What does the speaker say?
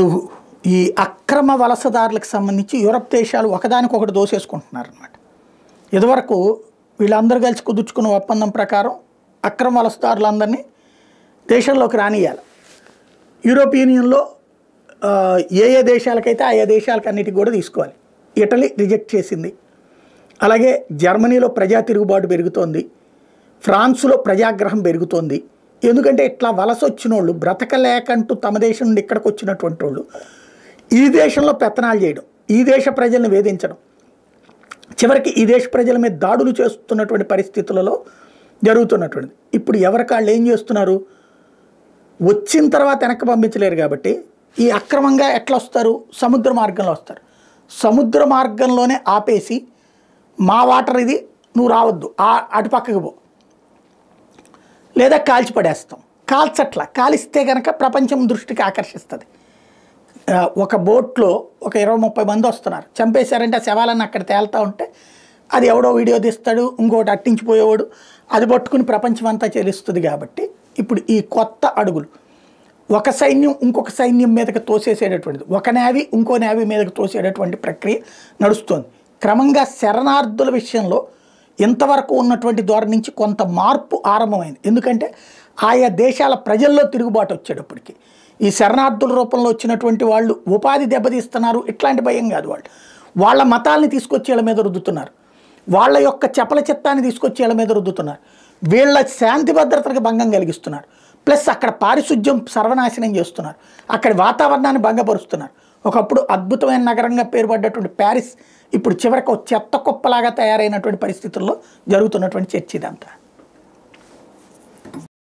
ఇప్పుడు ఈ అక్రమ వలసదారులకు సంబంధించి యూరప్ దేశాలు ఒకదానికొకటి దోసేసుకుంటున్నారన్నమాట. ఇదివరకు వీళ్ళందరూ కలిసి కుదుర్చుకున్న ఒప్పందం ప్రకారం అక్రమ వలసదారులందరినీ దేశంలోకి రానియాలి. యూరోపియన్ యూనియన్లో ఏ ఏ దేశాలకైతే ఆయా దేశాలకు అన్నిటికి కూడా తీసుకోవాలి. ఇటలీ రిజెక్ట్ చేసింది. అలాగే జర్మనీలో ప్రజా తిరుగుబాటు పెరుగుతోంది. ఫ్రాన్స్లో ప్రజాగ్రహం పెరుగుతోంది. ఎందుకంటే ఇట్లా వలస వచ్చిన వాళ్ళు బ్రతకలేకంటూ తమ దేశం నుండి ఇక్కడికి వచ్చినటువంటి వాళ్ళు ఈ దేశంలో పెత్తనాలు చేయడం, ఈ దేశ ప్రజల్ని వేధించడం, చివరికి ఈ దేశ ప్రజల మీద దాడులు చేస్తున్నటువంటి పరిస్థితులలో జరుగుతున్నటువంటిది. ఇప్పుడు ఎవరికాళ్ళు ఏం చేస్తున్నారు? వచ్చిన తర్వాత వెనక్కి పంపించలేరు కాబట్టి ఈ అక్రమంగా ఎట్లా వస్తారు? సముద్ర మార్గంలో వస్తారు. సముద్ర మార్గంలోనే ఆపేసి మా వాటర్ ఇది, నువ్వు రావద్దు, అటుపక్కకి పో, లేదా కాల్చి పడేస్తాం. కాల్చట్లా, కాలిస్తే కనుక ప్రపంచం దృష్టికి ఆకర్షిస్తుంది. ఒక బోట్లో ఒక 20-30 మంది వస్తున్నారు, చంపేశారంటే ఆ శవాలన్నీ అక్కడ తేలుతూ ఉంటే అది ఎవడో వీడియో తీస్తాడు, ఇంకోటి అట్టించిపోయేవాడు, అది పట్టుకుని ప్రపంచం అంతా చెల్లిస్తుంది. కాబట్టి ఇప్పుడు ఈ కొత్త అడుగులు ఒక సైన్యం ఇంకొక సైన్యం మీదకి తోసేసేటటువంటిది, ఒక నేవీ ఇంకో నేవీ మీదకి తోసేటటువంటి ప్రక్రియ నడుస్తుంది. క్రమంగా శరణార్థుల విషయంలో ఇంతవరకు ఉన్నటువంటి ధోరణి నుంచి కొంత మార్పు ఆరంభమైంది. ఎందుకంటే ఆయా దేశాల ప్రజల్లో తిరుగుబాటు వచ్చేటప్పటికి ఈ శరణార్థుల రూపంలో వచ్చినటువంటి వాళ్ళు ఉపాధి దెబ్బతీస్తున్నారు, ఇట్లాంటి భయం కాదు. వాళ్ళ మతాల్ని తీసుకొచ్చి వీళ్ళ మీద రుద్దుతున్నారు, వాళ్ళ యొక్క చపల చిత్తాన్ని తీసుకొచ్చి వీళ్ళ మీద రుద్దుతున్నారు, వీళ్ళ శాంతి భద్రతలకు భంగం కలిగిస్తున్నారు. ప్లస్ అక్కడ పారిశుద్ధ్యం సర్వనాశనం చేస్తున్నారు, అక్కడి వాతావరణాన్ని భంగపరుస్తున్నారు. ఒకప్పుడు అద్భుతమైన నగరంగా పేరుపడ్డటువంటి ప్యారిస్ ఇప్పుడు చివరికి చెత్త కుప్పలాగా తయారైనటువంటి పరిస్థితుల్లో జరుగుతున్నటువంటి చర్చ ఇదంతా.